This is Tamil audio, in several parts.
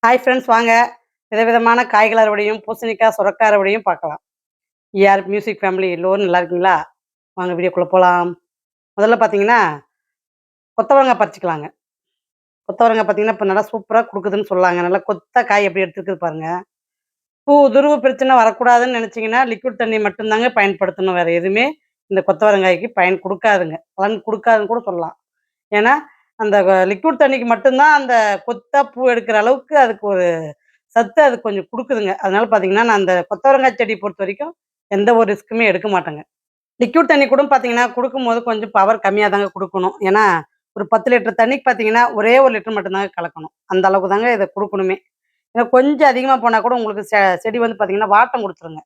ஹாய் ஃப்ரெண்ட்ஸ் வாங்க. விதவிதமான காய்கள் அறுவடையும், பூசணிக்காய், சுரக்காய் அறுவடையும் பார்க்கலாம். மியூசிக் ஃபேமிலி எல்லோரும் நல்லா இருக்கீங்களா? வாங்க வீடியோக்குள்ள போலாம். முதல்ல பார்த்தீங்கன்னா, கொத்தவரங்காய் பறிச்சுக்கலாங்க. கொத்தவரங்காய் பார்த்தீங்கன்னா, இப்ப நல்லா சூப்பரா குடுக்குதுன்னு சொல்லாங்க. நல்லா கொத்தா காய் எப்படி எடுத்துருக்குது பாருங்க. பூ துருவ பிரச்சனை வரக்கூடாதுன்னு நெனச்சீங்கன்னா, லிக்விட் தண்ணி மட்டும் தாங்க பயன்படுத்தணும். வேற எதுவுமே இந்த கொத்தவரங்காய்க்கு பயன் குடுக்காதுங்க. பலன் குடுக்காதுன்னு கூட சொல்லலாம். ஏன்னா, அந்த லிக்விட் தண்ணிக்கு மட்டும் தான் அந்த கொத்தா பூ எடுக்கிற அளவுக்கு அதுக்கு ஒரு சத்து அது கொஞ்சம் குடுக்குதுங்க. அதனால பார்த்தீங்கன்னா, நான் அந்த கொத்தவரங்காய் செடிய பொறுத்தவரைக்கும் எந்த ஒரு ரிஸ்க்குமே எடுக்க மாட்டேங்க. லிக்விட் தண்ணி கூட பார்த்தீங்கன்னா, குடுக்கும்போது கொஞ்சம் பவர் கம்மியா தாங்க குடுக்கணும். ஏன்னா, ஒரு 10 லிட்டர் தண்ணிக்கு பார்த்தீங்கன்னா, ஒரே 1 லிட்டர் மட்டும் தாங்க கலக்கணும். அந்த அளவுக்கு தாங்க இத குடுக்கணுமே. ஏன்னா கொஞ்சம் அதிகமா போனா கூட உங்களுக்கு செடி வந்து பார்த்தீங்கன்னா, வாட்டம் குடுத்துருங்க.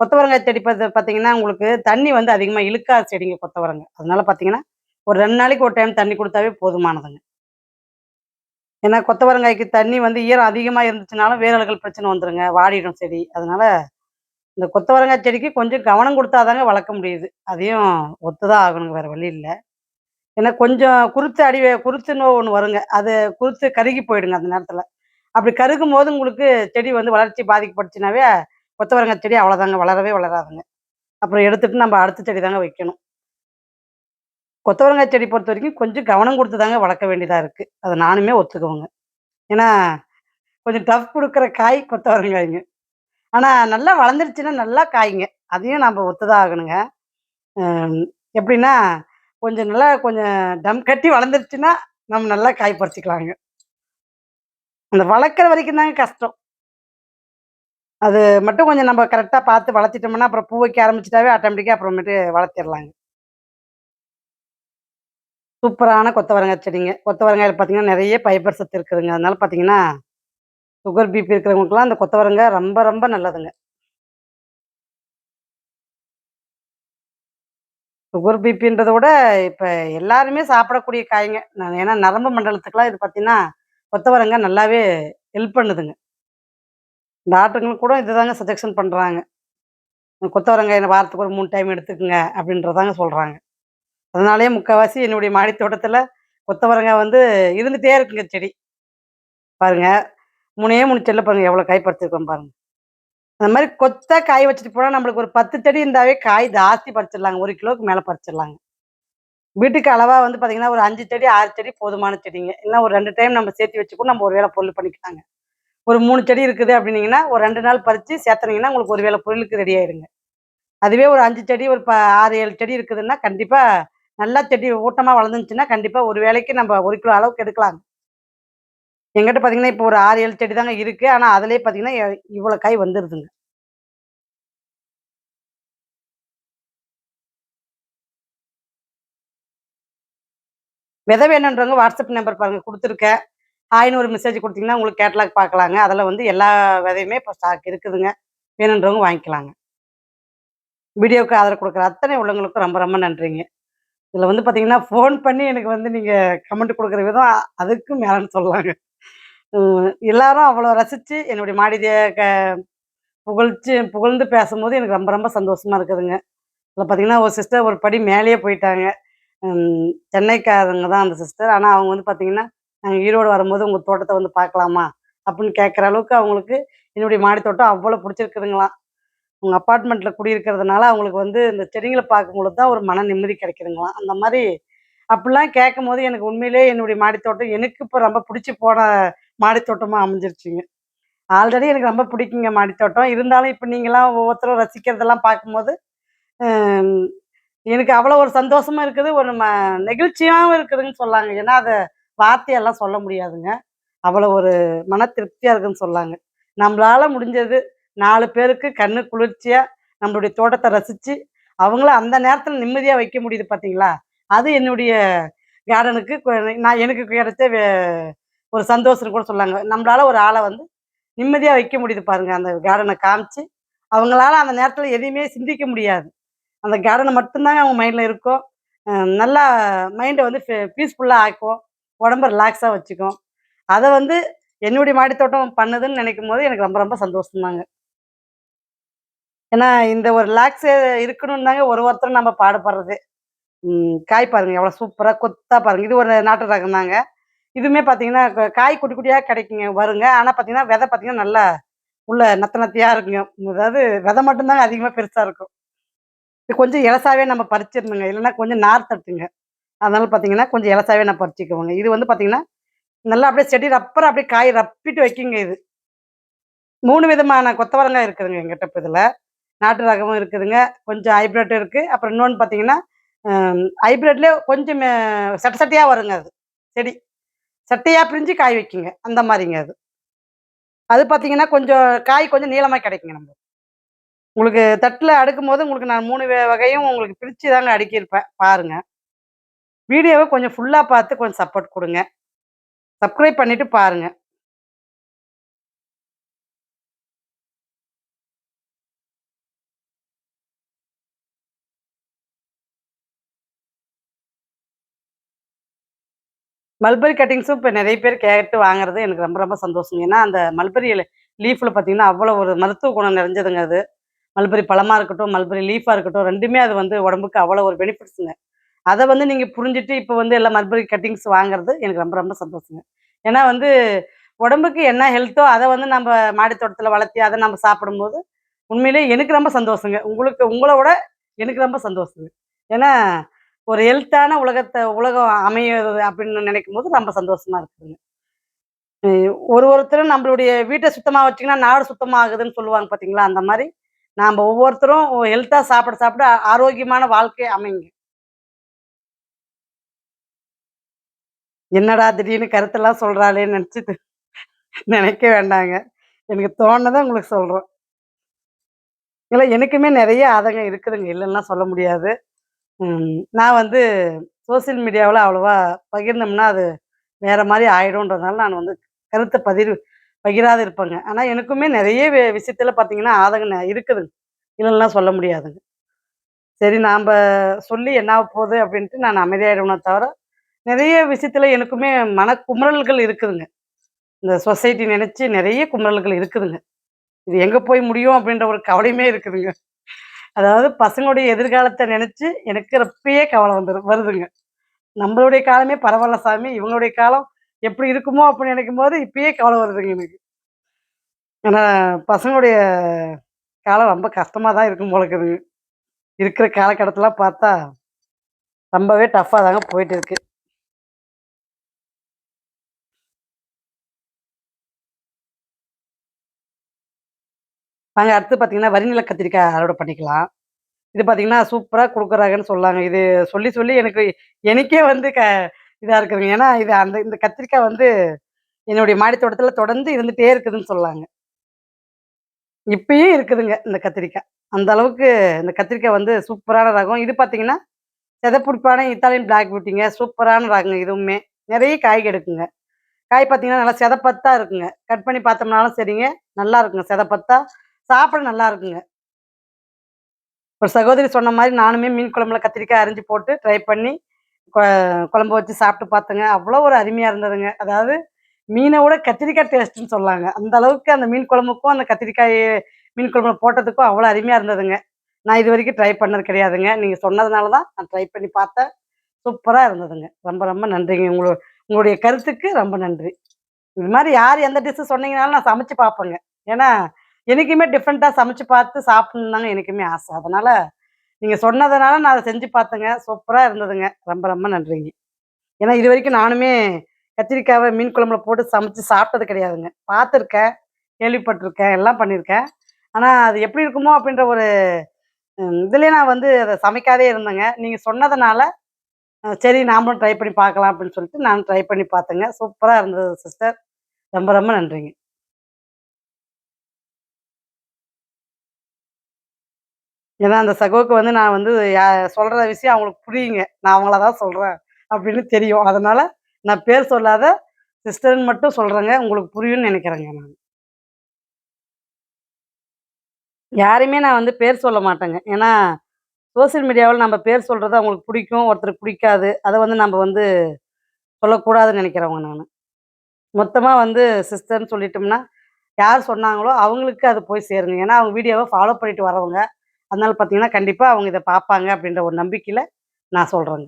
கொத்தவரங்காய் செடி பார்த்தீங்கன்னா, உங்களுக்கு தண்ணி வந்து அதிகமா இழுக்காத செடிங்க கொத்தவரங்காய். அதனால பார்த்தீங்கன்னா, ஒரு 2 நாளைக்கு ஒரு டைம் தண்ணி குடுத்தாவே போதுமானதுங்க. ஏன்னா கொத்தவரங்காய்க்கு தண்ணி வந்து ஈரம் அதிகமா இருந்துச்சுனாலும் வேரல்கள் பிரச்சனை வந்துருங்க. வாடிடும் செடி. அதனால இந்த கொத்தவரங்காய் செடிக்கு கொஞ்சம் கவனம் குடுத்தா தாங்க வளர்க்க முடியுது. அதையும் ஒத்து தான் ஆகணுங்க. வேற வழி இல்ல. ஏன்னா கொஞ்சம் குருத்துன்னு ஒண்ணு வருங்க. அது குருத்து கருகி போயிடுங்க அந்த நேரத்துல. அப்படி கருகும்போது உங்களுக்கு செடி வந்து வளர்ச்சி பாதிக்கப்பட்டுச்சுனாவே, கொத்தவரங்காய் செடி அவ்வளோதாங்க. வளரவே வளராதுங்க. அப்புறம் எடுத்துட்டு நம்ம அடுத்த செடி தாங்க வைக்கணும். கொத்தவரங்காய் செடி பொறுத்தவரைக்கும் கொஞ்சம் கவனம் குடுத்து தாங்க வளர்க்க வேண்டியதா இருக்கு. அத நானுமே ஒத்துக்குவேங்க. ஏன்னா கொஞ்சம் டஃப் குடுக்குற காய் கொத்தவரங்காய்ங்க. ஆனா நல்லா வளர்ந்துருச்சுன்னா நல்லா காய்ங்க. அதையும் நம்ப ஒத்துதான் ஆகணுங்க. ம் எப்படின்னா, கொஞ்சம் டம் கட்டி வளர்ந்துருச்சுன்னா, நம்ம நல்லா காய் பறிச்சுக்கலாங்க. அந்த வளர்க்குற வரைக்கும் தாங்க கஷ்டம். அது மட்டும் கொஞ்சம் நம்ம கரெக்ட்டா பார்த்து வளர்த்திட்டோம்னா, அப்புறம் பூ வைக்க ஆரம்பிச்சுட்டாவே ஆட்டோமேட்டிக்கா அப்புறமேட்டு வளர்த்திரலாங்க. சூப்பரான கொத்தவரங்காய் செடிங்க. கொத்தவரங்காயில பார்த்தீங்கன்னா, நெறைய ஃபைபர் சத்து இருக்குதுங்க. அதனால பார்த்தீங்கன்னா, சுகர், பிபி இருக்கிறவங்களுக்கெல்லாம் அந்த கொத்தவரங்காய் ரொம்ப ரொம்ப நல்லதுங்க. சுகர், பிபின்றத விட இப்ப எல்லாருமே சாப்பிடக்கூடிய காய்ங்க. ஏன்னா நரம்பு மண்டலத்துக்குலாம் இது பார்த்தீங்கன்னா, கொத்தவரங்காய் நல்லாவே ஹெல்ப் பண்ணுதுங்க. டாக்டருங்களும் கூட இதுதாங்க சஜெக்ஷன் பண்றாங்க. கொத்தவரங்காய வாரத்துக்கு ஒரு 3 டைம் எடுத்துக்கங்க அப்படின்றதாங்க சொல்றாங்க. அதனாலேயே முக்காவாசி என்னுடைய மாடி தோட்டத்தில கொத்தவரங்காய் வந்து இருந்துட்டே இருக்குங்க செடி. பாருங்க 3 செடில பாருங்க எவ்வளோ காய் பறிச்சிருக்கோம் பாருங்க. அந்த மாரி கொத்தா காய் வச்சுட்டு போனா நம்மளுக்கு ஒரு 10 செடி இருந்தாவே காய் ஜாஸ்தி பறிச்சிடலாங்க. 1 கிலோவுக்கு மேல பறிச்சிடலாங்க. வீட்டுக்கு அளவா வந்து பார்த்தீங்கன்னா, ஒரு 5 செடி, 6 செடி போதுமான செடிங்க. இல்ல ஒரு 2 டைம் நம்ம சேர்த்து வச்சு கூட நம்ம ஒரு வேள பொரியல் பண்ணிக்கலாங்க. ஒரு 3 செடி இருக்குது அப்டின்னீங்கன்னா, ஒரு 2 நாள் பறிச்சு சேர்த்துனீங்கன்னா, உங்களுக்கு ஒரு வேள பொரியலுக்கு ரெடி ஆயிருங்க. அதுவே ஒரு 5 செடி, ஒரு 6, 7 செடி இருக்குதுன்னா, கண்டிப்பா நல்லா செடி ஊட்டமா வளர்ந்துச்சுன்னா, கண்டிப்பா ஒரு வேளைக்கு நம்ம 1 கிலோ அளவுக்கு எடுக்கலாங்க. என்கிட்ட பார்த்தீங்கன்னா, இப்போ ஒரு 6, 7 செடி தாங்க இருக்கு. ஆனா, அதிலேயே பார்த்தீங்கன்னா, இவ்வளோ காய் வந்துருதுங்க. விதை வேணுன்றவங்க வாட்ஸ்அப் நம்பர் பாருங்க குடுத்துருக்கேன். ஹாய்ன்னு ஒரு மெசேஜ் குடுத்தீங்கன்னா, உங்களுக்கு கேட்டலாக் பார்க்கலாங்க. அதில வந்து எல்லா விதையுமே இப்போ ஸ்டாக் இருக்குதுங்க. வேணுன்றவங்க வாங்கிக்கலாங்க. வீடியோவுக்கு ஆதரவு குடுக்குற அத்தனை உள்ளவங்களுக்கும் ரொம்ப ரொம்ப நன்றிங்க. இதில வந்து பார்த்தீங்கன்னா, ஃபோன் பண்ணி எனக்கு வந்து நீங்க கமெண்ட் குடுக்குற விதம் அதுக்கும் மேலன்னு சொல்லலாங்க. எல்லாரும் அவ்வளோ ரசிச்சு என்னுடைய மாடி புகழ்ந்து பேசும்போது எனக்கு ரொம்ப ரொம்ப சந்தோஷமா இருக்குதுங்க. இதில பார்த்தீங்கன்னா, ஒரு சிஸ்டர் ஒரு படி மேலேயே போயிட்டாங்க. சென்னைக்காரங்க தான் அந்த சிஸ்டர். ஆனா அவங்க வந்து பார்த்தீங்கன்னா, நாங்க ஈரோடு வரும்போது உங்க தோட்டத்த வந்து பார்க்கலாமா? அப்படின்னு கேட்குற அளவுக்கு அவங்களுக்கு என்னுடைய மாடி தோட்டம் அவ்வளோ புடிச்சிருக்குதுங்களாம். அவங்க அப்பார்ட்மெண்ட்ல குடியிருக்கிறதுனால அவங்களுக்கு வந்து இந்த செடிகள பார்க்கும்பொழுது தான் ஒரு மன நிம்மதி கிடைக்குதுங்களாம். அந்த மாரி அப்படிலாம் கேட்கும்போது எனக்கு உண்மையிலேயே என்னுடைய மாடி தோட்டம் எனக்கு இப்ப ரொம்ப புடிச்சு போன மாடி தோட்டமா அமைஞ்சிருச்சுங்க. ஆல்ரெடி எனக்கு ரொம்ப பிடிக்குங்க மாடி தோட்டம். இருந்தாலும் இப்ப நீங்கலாம் ஒவ்வொருத்தரும் ரசிக்கிறதெல்லாம் பார்க்கும்போது, ம் எனக்கு அவ்வளோ ஒரு சந்தோஷமா இருக்குது. ஒரு நெகிழ்ச்சியாவும் இருக்குதுன்னு சொல்லாங்க. ஏன்னா, அத வார்த்தையாலாம் சொல்ல முடியாதுங்க. அவ்வளோ ஒரு மன திருப்தியா இருக்குன்னு சொல்லாங்க. நம்பளால முடிஞ்சது 4 பேருக்கு கண்ணு குளிர்ச்சியா நம்மளுடைய தோட்டத்த ரசிச்சு, அவங்கள அந்த நேரத்தில நிம்மதியா வைக்க முடியுது பார்த்தீங்களா? அது என்னுடைய கார்டனுக்கு நான் எனக்கு கிடைச்ச ஒரு சந்தோஷம்னு கூட சொல்லாங்க. நம்பளால ஒரு ஆள வந்து நிம்மதியா வைக்க முடியுது பாருங்க. அந்த கார்டன காமிச்சு, அவங்களால அந்த நேரத்தில எதையுமே சிந்திக்க முடியாது. அந்த கார்டன் மட்டும் தாங்க அவங்க மைண்ட்ல இருக்கும். அ நல்லா மைண்ட வந்து பீஸ்ஃபுல்லா ஆக்கும். உடம்ப ரிலாக்ஸா வச்சுக்கும். அத வந்து என்னுடைய மாடித்தோட்டம் பண்ணுதுன்னு நினைக்கும்போது எனக்கு ரொம்ப ரொம்ப சந்தோஷம் தாங்க. ஏன்னா இந்த ஒரு ரிலாக்ஸே இருக்கணும்னு தாங்க ஒருத்தரும் நம்ம பாடுபடுறது. காய் பாருங்க எவ்வளோ சூப்பரா கொத்தா பாருங்க. இது ஒரு நாட்டு ரகம் தாங்க. இதுவுமே பார்த்தீங்கன்னா, காய் குட்டி குட்டியா கிடைக்குங்க வருங்க. ஆனா பார்த்தீங்கன்னா, விதை பார்த்தீங்கன்னா, நல்லா உள்ள நத்த நத்தையா இருக்குங்க. அதாவது விதை மட்டும் தாங்க அதிகமா பெருசா இருக்கும். இது கொஞ்சம் எலசாவே நம்ம பறிச்சிரணுங்க. இல்லன்னா கொஞ்சம் நார் தட்டுங்க. அதனால பார்த்தீங்கன்னா, கொஞ்சம் எலசாவே நான் பறிச்சுக்குவேங்க. இது வந்து பார்த்தீங்கன்னா, நல்லா அப்படியே செடி ரப்பரா அப்படியே காய் ரப்பிட்டு வைக்குங்க இது. 3 விதமான கொத்தவரங்காய் இருக்குதுங்க என்கிட்ட இப்ப இதுல. நாட்டு ரகமும் இருக்குதுங்க. கொஞ்சம் ஹைப்ரிட்டும் இருக்கு. அப்புறம் இன்னொன்னு பார்த்தீங்கன்னா, ஹைப்ரிட்லயே கொஞ்சம் சட்ட சட்டையா வருங்க அது. செடி. சட்டையா பிரிஞ்சு காய் வைக்குங்க. அந்த மாரிங்க அது. அது பார்த்தீங்கன்னா, கொஞ்சம் காய் கொஞ்சம் நீளமா கிடைக்குங்க நமக்கு. உங்களுக்கு தட்டுல அடுக்கும்போது உங்களுக்கு நான் 3 வகையும் உங்களுக்கு பிரிச்சு தாங்க அடுக்கியிருப்பேன். பாருங்க. வீடியோவ கொஞ்சம் ஃபுல்லா பார்த்து கொஞ்சம் சப்போர்ட் குடுங்க. சப்ஸ்கிரைப் பண்ணிட்டு பாருங்க. மல்பரி கட்டிங்ஸும் இப்ப நெறைய பேர் கேட்டு வாங்குறது எனக்கு ரொம்ப ரொம்ப சந்தோஷங்க. ஏன்னா, அந்த மல்பரி லீஃப்ல பார்த்தீங்கன்னா, அவ்வளோ ஒரு மருத்துவ குணம் நிறைஞ்சதுங்க அது. மல்பரி பழமா இருக்கட்டும், மல்பரி லீஃபா இருக்கட்டும் 2மே அது வந்து உடம்புக்கு அவ்வளோ ஒரு பெனிஃபிட்ஸுங்க. அத வந்து நீங்க புரிஞ்சுட்டு இப்ப வந்து எல்லாம் மல்பரி கட்டிங்ஸ் வாங்குறது எனக்கு ரொம்ப ரொம்ப சந்தோஷங்க. ஏன்னா வந்து உடம்புக்கு என்ன ஹெல்த்தோ அத வந்து நம்ப மாடி தோட்டத்துல வளர்த்தி அத நம்ம சாப்பிடும்போது, உண்மையிலேயே எனக்கு ரொம்ப சந்தோஷங்க. உங்கள விட எனக்கு ரொம்ப சந்தோஷங்க. ஏன்னா, ஒரு ஹெல்த்தான உலகம் அமையுது அப்படின்னு நினைக்கும்போது ரொம்ப சந்தோஷமா இருக்குதுங்க. ஒருத்தரும் நம்மளுடைய வீட்ட சுத்தமா வச்சுக்கினா நாடு சுத்தமா ஆகுதுன்னு சொல்லுவாங்க பார்த்தீங்களா? அந்த மாரி நாம ஒவ்வொருத்தரும் ஹெல்த்தா சாப்பிட சாப்பிட ஆரோக்கியமான வாழ்க்கை அமையுங்க. என்னடா திடீர்னு கருத்தெல்லாம் சொல்றாளேன்னு நினைக்க வேண்டாங்க. எனக்கு தோணுனத உங்களுக்கு சொல்றோம். இல்ல எனக்குமே நெறைய ஆதங்கம் இருக்குதுங்க. இல்லன்னுலாம் சொல்ல முடியாது. நான் வந்து சோசியல் மீடியாவுல அவ்வளவா பகிர்ந்தோம்னா, அது வேற மாரி ஆயிடும்ன்றதுனால நான் வந்து கருத்த பகிராது இருப்பேங்க. ஆனா எனக்குமே நெறைய விஷயத்துல பார்த்தீங்கன்னா, ஆதங்கம் இருக்குதுங்க. இல்லன்னுலாம் சொல்ல முடியாதுங்க. சரி நாம்ப சொல்லி என்ன ஆக போகுது அப்படின்ட்டு நான் அமைதியாயிடுவேனே தவிர, நெறைய விஷயத்துல எனக்குமே மனக்குமுறல்கள் இருக்குதுங்க. இந்த சொசைட்டி நெனச்சு நெறைய குமுறல்கள் இருக்குதுங்க. இது எங்க போய் முடியும் அப்படின்ற ஒரு கவலையுமே இருக்குதுங்க. அதாவது பசங்களுடைய எதிர்காலத்த நெனச்சு எனக்கு அப்பயே கவல வருதுங்க. நம்மளுடைய காலமே பரவால்ல சாமி, இவங்களுடைய காலம் எப்படி இருக்குமோ அப்படின்னு நெனைக்கும்போது இப்பயே கவல வருதுங்க எனக்கு. ஏன்னா பசங்களுடைய காலம் ரொம்ப கஷ்டமா தான் இருக்கும் போல இருக்குதுங்க. இருக்கிற காலகட்டத்தலாம் பார்த்தா ரொம்பவே டஃப்பா தாங்க போயிட்டு இருக்கு. நாங்க அடுத்து பார்த்தீங்கன்னா, வரிநில கத்திரிக்காய் அறுவடை பண்ணிக்கலாம். இது பார்த்தீங்கன்னா, சூப்பரா குடுக்குறாங்கன்னு சொல்லாங்க. இது சொல்லி சொல்லி எனக்கே வந்து இதா இருக்குதுங்க. ஏன்னா இது இந்த கத்திரிக்காய் வந்து என்னுடைய மாடி தோட்டத்துல தொடர்ந்து இருந்துட்டே இருக்குதுன்னு சொல்லலாங்க. இப்பயும் இருக்குதுங்க இந்த கத்திரிக்காய். அந்த அளவுக்கு இந்த கத்திரிக்காய் வந்து சூப்பரான ரகம். இது பார்த்தீங்கன்னா, செதப்புடிப்பான இத்தாலியன் பிளாக் பியூட்டிங்க. சூப்பரான ரகங்க இதுவுமே. நெறைய காய் எடுக்குங்க. காய் பார்த்தீங்கன்னா, நல்லா செதப்பத்தா இருக்குங்க. கட் பண்ணி பார்த்தோம்னாலும் சரிங்க, நல்லா இருக்குங்க செதப்பத்தா. சாப்பிட நல்லா இருக்குங்க. ஒரு சகோதரி சொன்ன மாரி நானுமே மீன் குழம்புல கத்திரிக்காய் அரிஞ்சு போட்டு ட்ரை பண்ணி, கொ குழம்பு வச்சு சாப்பிட்டு பார்த்தேங்க. அவ்வளோ ஒரு அருமையா இருந்ததுங்க. அதாவது மீன விட கத்திரிக்காய் டேஸ்ட்டுன்னு சொல்லாங்க. அந்த அளவுக்கு அந்த மீன் குழம்புக்கும், அந்த மீன் குழம்புல போட்டதுக்கும் அவ்வளோ அருமையா இருந்ததுங்க. நான் இதுவரைக்கும் ட்ரை பண்ணது கிடையாதுங்க. நீங்க சொன்னதுனால தான் நான் ட்ரை பண்ணி பார்த்தேன். சூப்பரா இருந்ததுங்க. ரொம்ப ரொம்ப நன்றிங்க. உங்களுடைய கருத்துக்கு ரொம்ப நன்றி. இது மாரி யார் எந்த டிஷ் சொன்னீங்கனாலும் நான் சமைச்சு பார்ப்பேங்க. ஏன்னா, எனக்குமே டிஃப்ரெண்ட்டா சமைச்சு பார்த்து சாப்பிடணும்னு தாங்க எனக்குமே ஆசை. அதனால நீங்க சொன்னதுனால நான் அத செஞ்சு பார்த்தேங்க. சூப்பரா இருந்ததுங்க. ரொம்ப ரொம்ப நன்றிங்க. ஏன்னா இதுவரைக்கும் நானுமே கத்திரிக்காவ மீன் குழம்புல போட்டு சமைச்சு சாப்பிட்டது கிடையாதுங்க. பார்த்துருக்கேன், கேள்விப்பட்டுருக்கேன், எல்லாம் பண்ணியிருக்கேன். ஆனா அது எப்படி இருக்குமோ அப்படின்ற ஒரு இதுலயே நான் வந்து அத சமைக்காதே இருந்தேங்க. நீங்க சொன்னதுனால, சரி நாமளும் ட்ரை பண்ணி பார்க்கலாம் அப்படின்னு சொல்லிட்டு நானும் ட்ரை பண்ணி பார்த்தேங்க. சூப்பரா இருந்தது சிஸ்டர். ரொம்ப ரொம்ப நன்றிங்க. ஏன்னா அந்த சகோவுக்கு வந்து நான் வந்து சொல்ற விஷயம் அவங்களுக்கு புரியுங்க. நான் அவங்கள தான் சொல்றேன் அப்படின்னு தெரியும். அதனால நான் பேர் சொல்லாத சிஸ்டர்ன்னு மட்டும் சொல்றேங்க. உங்களுக்கு புரியும்னு நெனைக்கிறேங்க நானு. யாரையுமே நான் வந்து பேர் சொல்ல மாட்டேங்க. ஏன்னா சோசியல் மீடியாவுல நம்ம பேர் சொல்றது அவங்களுக்கு பிடிக்கும், ஒருத்தருக்கு பிடிக்காது. அத வந்து நம்ம வந்து சொல்லக்கூடாதுன்னு நெனைக்கிறவங்க நானு. மொத்தமா வந்து சிஸ்டர்ன்னு சொல்லிட்டோம்னா, யார் சொன்னாங்களோ அவங்களுக்கு அது போய் சேருங்க. ஏன்னா அவங்க வீடியோவ ஃபாலோ பண்ணிட்டு வரவங்க. அதனால பார்த்தீங்கன்னா, கண்டிப்பா அவங்க இத பார்ப்பாங்க அப்படின்ற ஒரு நம்பிக்கையில நான் சொல்றேங்க.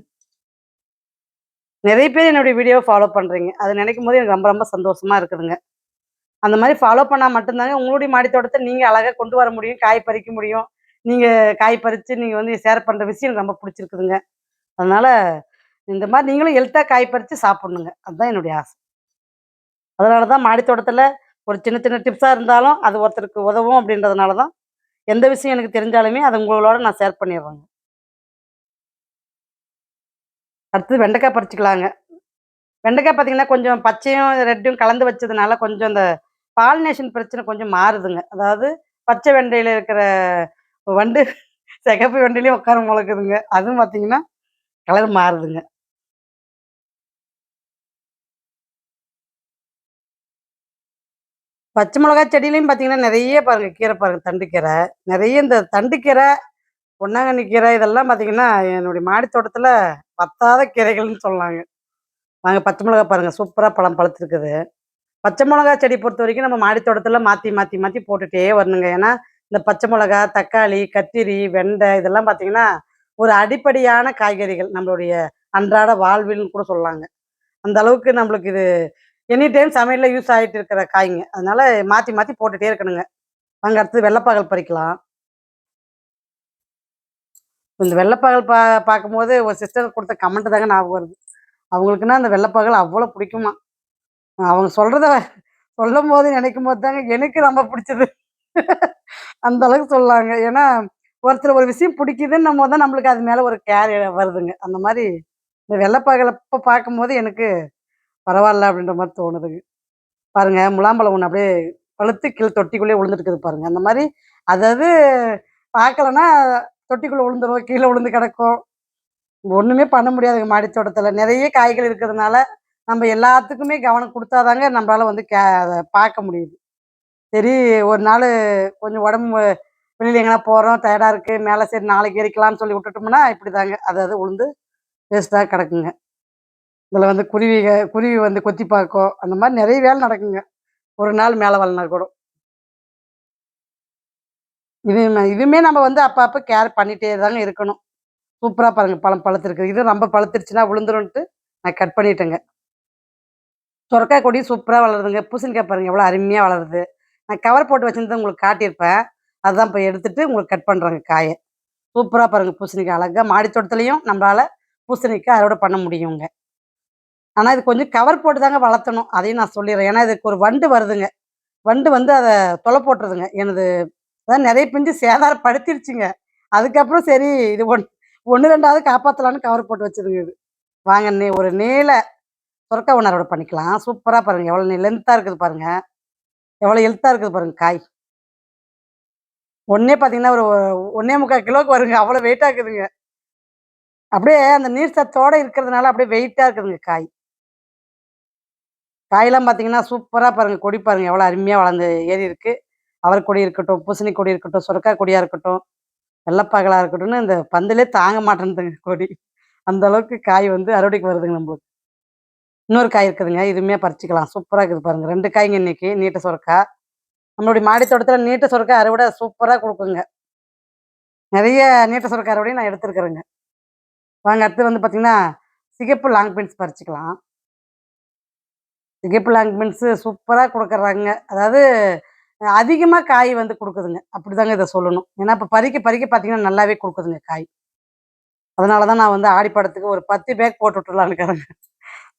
நிறைய பேர் என்னுடைய வீடியோவ ஃபாலோ பண்றீங்க. அத நினைக்கும்போது எனக்கு ரொம்ப ரொம்ப சந்தோஷமா இருக்குதுங்க. அந்த மாரி ஃபாலோ பண்ணா மட்டும் தாங்க உங்களுடைய மாடி தோட்டத்த நீங்க அழகா கொண்டு வர முடியும். காய் பறிக்க முடியும். நீங்க காய் பறிச்சு நீங்க வந்து ஷேர் பண்ற விஷயம் எனக்கு ரொம்ப புடிச்சிருக்குதுங்க. அதனால இந்த மாரி நீங்களும் ஹெல்த்தா காய் பறிச்சு சாப்பிடணுங்க. அதுதான் என்னுடைய ஆசை. அதனால தான் மாடி தோட்டத்துல ஒரு சின்ன சின்ன டிப்ஸா இருந்தாலும், அது ஒருத்தருக்கு உதவும் அப்படின்றதுனால தான், எந்த விஷயம் எனக்கு தெரிஞ்சாலுமே அத உங்களோட நான் ஷேர் பண்ணிர்றேங்க. அடுத்தது வெண்டைக்காய் பறிச்சுக்கலாங்க. வெண்டைக்காய் பார்த்தீங்கன்னா, கொஞ்சம் பச்சையும், ரெட்டும் கலந்து வச்சதுனால கொஞ்சம் இந்த பாலினேஷன் பிரச்சனை கொஞ்சம் மாறுதுங்க. அதாவது பச்சை வெண்டையில இருக்கிற வண்டு சிகப்பு வெண்டையிலயும் உட்காரும் போல இருக்குதுங்க. அதுவும் பார்த்தீங்கன்னா, கலர் மாறுதுங்க. பச்சை மிளகா செடியிலயும் பார்த்தீங்கன்னா, நெறைய பாருங்க கீரை பாருங்க, தண்டு கீரை. நெறைய இந்த தண்டு கீரை, பொன்னாங்கண்ணி கீரை இதெல்லாம் பார்த்தீங்கன்னா, என்னுடைய மாடி தோட்டத்தில பத்தாத கீரைகள்னு சொல்லலாங்க. வாங்க பச்சை மிளகா பாருங்க, சூப்பரா பழம் பழுத்திருக்குது. பச்சை மிளகா செடி பொறுத்தவரைக்கும் நம்ம மாடி தோட்டத்துல மாத்தி, மாத்தி, மாத்தி போட்டுட்டே வரணுங்க. ஏன்னா, இந்த பச்சை மிளகா, தக்காளி, கத்திரி, வெண்டை இதெல்லாம் பார்த்தீங்கன்னா, ஒரு அடிப்படையான காய்கறிகள். நம்மளுடைய அன்றாட வாழ்வியல்னு கூட சொல்லலாங்க. அந்த அளவுக்கு நம்மளுக்கு இது எனி டைம் சமையல்ல யூஸ் ஆயிட்டு இருக்கிற காய்ங்க. அதனால மாத்தி, மாத்தி போட்டுட்டே இருக்கணுங்க. வாங்க அடுத்தது வெள்ளப்பாகல் பறிக்கலாம். இந்த வெள்ளப்பாகல் பார்க்கும்போது ஒரு சிஸ்டர் குடுத்த கமெண்ட் தாங்க ஞாபகம் வருது. அவங்களுக்குன்னா அந்த வெள்ளப்பாகல் அவ்வளோ பிடிக்குமாம். அவங்க சொல்றத சொல்லும்போது, நினைக்கும்போது தாங்க எனக்கு ரொம்ப பிடிச்சது. அந்த அளவுக்கு சொல்லலாங்க. ஏன்னா, ஒருத்தர் ஒரு விஷயம் பிடிக்குதுன்னும்போது தான் நம்மளுக்கு அது மேல ஒரு கேர் வருதுங்க. அந்த மாரி இந்த வெள்ளப்பாகல இப்ப பார்க்கும்போது எனக்கு பரவால்ல அப்படின்ற மாரி தோணுதுங்க. பாருங்க முலாம்பழம் ஒண்ணு அப்படியே பழுத்து கீழ தொட்டிக்குள்ளேயே விழுந்துட்டுருக்குது பாருங்க. அந்த மாரி அதாவது பார்க்கலன்னா தொட்டிக்குள்ள விழுந்துரும், கீழ விழுந்து கிடக்கும். ஒண்ணுமே பண்ண முடியாதுங்க மாடி தோட்டத்துல. நெறைய காய்கள் இருக்கிறதுனால, நம்ம எல்லாத்துக்குமே கவனம் குடுத்தா தாங்க நம்பளால வந்து அத பார்க்க முடியுது. சரி, ஒரு நாளு கொஞ்சம் உடம்பு வெளியில எங்கனா போறோம், டயர்டா இருக்கு, மேல சரி நாளைக்கு எறிக்கலாம்னு சொல்லி விட்டுட்டோம்னா, இப்படிதாங்க. அது அது உளுந்து வேஸ்ட்டா கிடக்குங்க. இதுல வந்து குருவி வந்து கொத்தி பார்க்கும். அந்த மாரி நெறைய வேலை நடக்குங்க. ஒரு நாள் மேல வரலனா கூட. இதுவுமே நம்ம வந்து அப்ப அப்ப கேர் பண்ணிட்டே தாங்க இருக்கணும். சூப்பரா பாருங்க பழம் பழுத்திருக்கு. இது ரொம்ப பழுத்துருச்சுன்னா விழுந்துரும்ன்ட்டு நான் கட் பண்ணிட்டேங்க. சொரக்காய் கொடி சூப்பரா வளருதுங்க. பூசணிக்காய் பாருங்க எவ்வளோ அருமையா வளருது. நான் கவர் போட்டு வச்சிருந்தத உங்களுக்கு காட்டியிருப்பேன். அதான் இப்ப எடுத்துட்டு உங்களுக்கு கட் பண்றேங்க காய. சூப்பரா பாருங்க பூசணிக்காய் அழகா மாடி தோட்டத்துலயும் நம்பளால பூசணிக்காய் அறுவடை பண்ண முடியுங்க. ஆனா இது கொஞ்சம் கவர் போட்டு தாங்க வளர்த்தணும். அதையும் நான் சொல்லிர்றேன். ஏன்னா இதுக்கு ஒரு வண்டு வருதுங்க. வண்டு வந்து அத தொலை போட்டுருதுங்க. எனது அதான் நெறைய பிஞ்சு சேதாரப்படுத்திருச்சுங்க. அதுக்கப்புறம் சரி இது 1, 2வது காப்பாத்தலான்னு கவர் போட்டு வச்சதுங்க இது. வாங்க ஒரு நீள சொரக்கா ஒண்ணு அறுவடை பண்ணிக்கலாம். சூப்பரா பாருங்க எவ்வளோ லென்த்தா இருக்குது பாருங்க. எவ்வளோ ஹெல்த்தா இருக்குது பாருங்க காய். ஒண்ணே பார்த்தீங்கன்னா, ஒரு 1 1/4 கிலோவுக்கு வருங்க. அவ்வளோ வெயிட்டா இருக்குதுங்க. அப்படியே அந்த நீர் சத்தோட இருக்கிறதுனால அப்படியே வெயிட்டா இருக்குதுங்க காய். காயெல்லாம் பார்த்தீங்கன்னா, சூப்பரா பாருங்க கொடி பாருங்க எவ்வளோ அருமையா வளர்ந்து ஏறி இருக்கு. அவரை கொடி இருக்கட்டும், பூசணி கொடி இருக்கட்டும், சுரக்காய் கொடியா இருக்கட்டும், வெள்ளப்பாகலா இருக்கட்டும்னு இந்த பந்தலே தாங்க மாட்டேன்துங்க கொடி. அந்த அளவுக்கு காய் வந்து அறுவடைக்கு வருதுங்க நம்மளுக்கு. இன்னொரு காய் இருக்குதுங்க. இதுவுமே பறிச்சுக்கலாம். சூப்பரா இருக்குது பாருங்க. 2 காய்ங்க இன்னைக்கு நீட்ட சொரக்கா. நம்மளுடைய மாடி தோட்டத்தில நீட்ட சொரக்கா அறுவடை சூப்பரா குடுக்குங்க. நெறைய நீட்ட சொரக்கா அறுவடையும் நான் எடுத்துருக்கிறேங்க. வாங்க அடுத்து வந்து பார்த்தீங்கன்னா, சிகப்பு லாங் பீன்ஸ் பறிச்சுக்கலாம். சிகப்பு லாங் பீன்ஸு சூப்பரா குடுக்குறாங்க. அதாவது அதிகமா காய் வந்து குடுக்குதுங்க. அப்படிதாங்க இத சொல்லணும். ஏன்னா, இப்ப பறிக்க பறிக்க பார்த்தீங்கன்னா, நல்லாவே குடுக்குதுங்க காய். அதனால தான் நான் வந்து ஆடி படத்துக்கு ஒரு 10 பேக் போட்டு விட்டுறலான்னு இருக்கிறேங்க.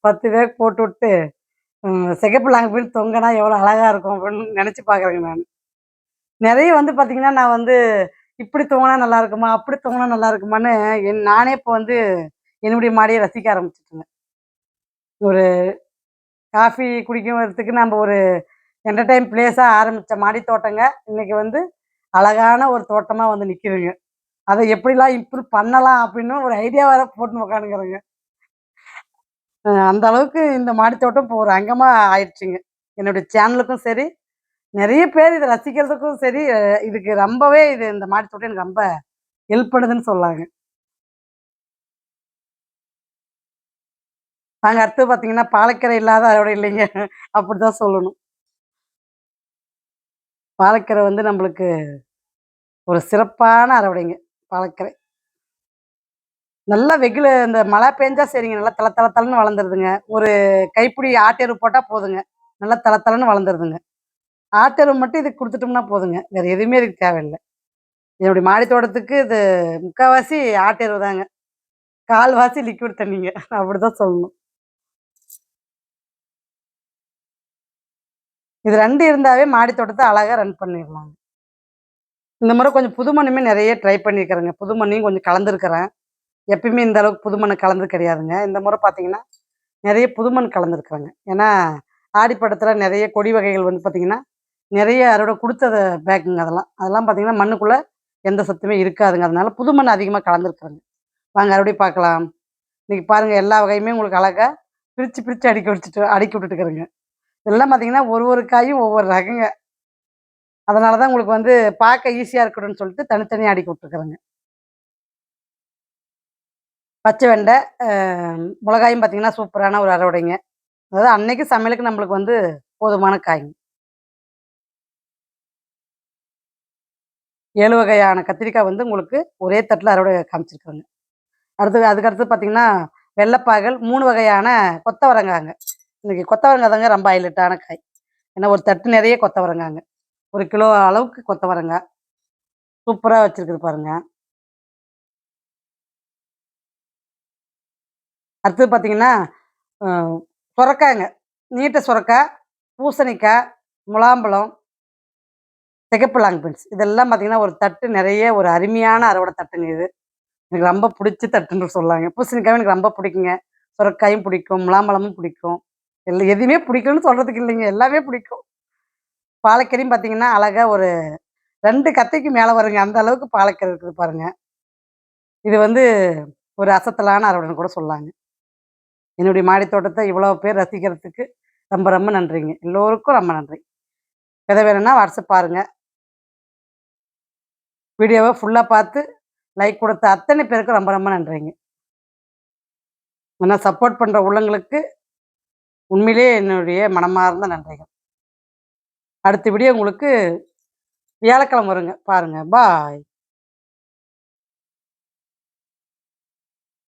10 பேக் போட்டுவிட்டு, சிகப்பு லாங் பீன்ஸ் தொங்குனா எவ்வளோ அழகா இருக்கும் அப்படின்னு நெனச்சு பார்க்குறேங்க நானு. நெறைய வந்து பார்த்தீங்கன்னா, நான் வந்து இப்படி தூங்குனா நல்லா இருக்குமா? அப்படி தூங்குனா நல்லா இருக்குமான்னு நானே இப்ப வந்து என்னுடைய மாடிய ரசிக்க ஆரம்பிச்சுட்டேங்க. ஒரு காஃபி குடிக்கிறதுக்கு நம்ப ஒரு என்டர்டெயின் பிளேஸா ஆரம்பிச்ச மாடி தோட்டங்க, இன்னைக்கு வந்து அழகான ஒரு தோட்டமா வந்து நிக்குதுங்க. அத எப்படிலாம் இம்ப்ரூவ் பண்ணலாம் அப்படின்னு ஒரு ஐடியா வேற போட்டுன்னு உட்காந்துக்கிறேங்க. அந்த அளவுக்கு இந்த மாடி தோட்டம் இப்போ ஒரு அங்கமா ஆயிடுச்சுங்க. என்னுடைய சேனலுக்கும் சரி, நெறைய பேர் இத ரசிக்கிறதுக்கும் சரி, இதுக்கு ரொம்பவே இந்த மாடி தோட்டம் எனக்கு ரொம்ப ஹெல்ப் பண்ணுதுன்னு சொல்லலாங்க. நாங்க அடுத்து பார்த்தீங்கன்னா, பாலக்கீரை இல்லாத அறுவடை இல்லைங்க. அப்படிதான் சொல்லணும். பாலக்கீரை வந்து நம்மளுக்கு ஒரு சிறப்பான அறுவடைங்க, பாலக்கீரை. நல்லா வெயிலு இந்த மழை பெஞ்சா சரிங்க. நல்லா தள தள தளன்னு வளர்ந்துருதுங்க. ஒரு கைப்பிடி ஆட்டெரு போட்டா போதுங்க. நல்லா தள தளன்னு வளர்ந்துருதுங்க. ஆட்டெரு மட்டும் இதுக்கு குடுத்துட்டோம்னா போதுங்க. வேற எதுவுமே இதுக்கு தேவையில்ல. என்னுடைய மாடி தோட்டத்துக்கு இது முக்காவாசி ஆட்டெரு தாங்க. கால்வாசி லிக்விட் தண்ணீங்க. அப்படிதான் சொல்லணும். இது 2 இருந்தாவே மாடி தோட்டத்த அழகா ரன் பண்ணிரலாங்க. இந்த முறை கொஞ்சம் புது மண்ணுமே நெறைய ட்ரை பண்ணியிருக்கிறேங்க. புது மண்ணையும் கொஞ்சம் கலந்துருக்கிறேன். எப்பயுமே இந்த அளவுக்கு புது மண்ணு கலந்தது கிடையாதுங்க. இந்த முறை பார்த்தீங்கன்னா, நெறைய புது மண் கலந்துருக்கிறேங்க. ஏன்னா, ஆடிப்பட்டத்தில நெறைய கொடி வகைகள் வந்து பார்த்தீங்கன்னா, நெறைய அறுவடை குடுத்தத பேக்குங்க அதெல்லாம். அதெல்லாம் பார்த்தீங்கன்னா, மண்ணுக்குள்ள எந்த சத்துமே இருக்காதுங்க. அதனால புது மண் அதிகமா கலந்துருக்கிறேங்க. வாங்க அறுவடை பார்க்கலாம். இன்னைக்கு பாருங்க எல்லா வகையுமே உங்களுக்கு அழகா பிரிச்சு, பிரிச்சு அடுக்கி விட்டுட்டுருக்கிறேங்க. இதெல்லாம் பார்த்தீங்கன்னா, ஒரு ஒரு காயும் ஒவ்வொரு ரகங்க. அதனால தான் உங்களுக்கு வந்து பார்க்க ஈஸியா இருக்கட்டும்னு சொல்லிட்டு தனித்தனியா அடுக்கி விட்டுருக்கிறேங்க. பச்சை வெண்டை, மிளகாயும் பார்த்தீங்கன்னா, சூப்பரான ஒரு அறுவடைங்க. அதாவது அன்னைக்கு சமையலுக்கு நம்மளுக்கு வந்து போதுமான காய்ங்க. 7 வகையான கத்திரிக்காய் வந்து உங்களுக்கு ஒரே தட்டுல அறுவடை காமிச்சிருக்கிறேங்க. அதுக்கடுத்து பார்த்தீங்கன்னா, வெள்ளப்பாகல் 3 வகையான கொத்தவரங்காங்க. இன்னைக்கு கொத்தவரங்கா தாங்க ரொம்ப ஹைலைட்டான காய். ஏன்னா ஒரு தட்டு நெறைய கொத்தவரங்காங்க. 1 கிலோ அளவுக்கு கொத்தவரங்கா. சூப்பரா வச்சிருக்குது பாருங்க. அடுத்தது பார்த்தீங்கன்னா, அ சொரக்காங்க. நீட்ட சொரக்கா, பூசணிக்கா, முலாம்பழம், சிகப்பு லாங் பீன்ஸ் இதெல்லாம் பார்த்தீங்கன்னா, ஒரு தட்டு நெறைய ஒரு அருமையான அறுவடை தட்டுங்க இது. எனக்கு ரொம்ப புடிச்ச தட்டுன்னு சொல்லலாங்க. பூசணிக்காவும் எனக்கு ரொம்ப பிடிக்குங்க. சுரக்காயும் பிடிக்கும், முலாம்பழமும் பிடிக்கும். எதுவுமே பிடிக்கும்னு சொல்றதுக்கு இல்லைங்க. எல்லாமே பிடிக்கும். பாலக்கீரையும் பார்த்தீங்கன்னா, அழகா ஒரு 2 கத்தைக்கு மேல வருங்க. அந்த அளவுக்கு பாலக்கீரை இருக்குது பாருங்க. இது வந்து ஒரு அசத்தலான அறுவடைன்னு கூட சொல்லலாங்க. என்னுடைய மாடி தோட்டத்த இவ்வளோ பேர் ரசிக்கிறதுக்கு ரொம்ப ரொம்ப நன்றிங்க. எல்லோருக்கும் ரொம்ப நன்றி. விதை வேணும்னா வாட்ஸ்அப் பாருங்க. வீடியோவ ஃபுல்லா பார்த்து லைக் குடுத்த அத்தனை பேருக்கும் ரொம்ப ரொம்ப நன்றிங்க. ஏன்னா சப்போர்ட் பண்ற உள்ளங்களுக்கு உண்மையிலேயே என்னுடைய மனமார்ந்த நன்றிகள். அடுத்த வீடியோ உங்களுக்கு வியாழக்கிழமை வருங்க. பாருங்க. பாய்.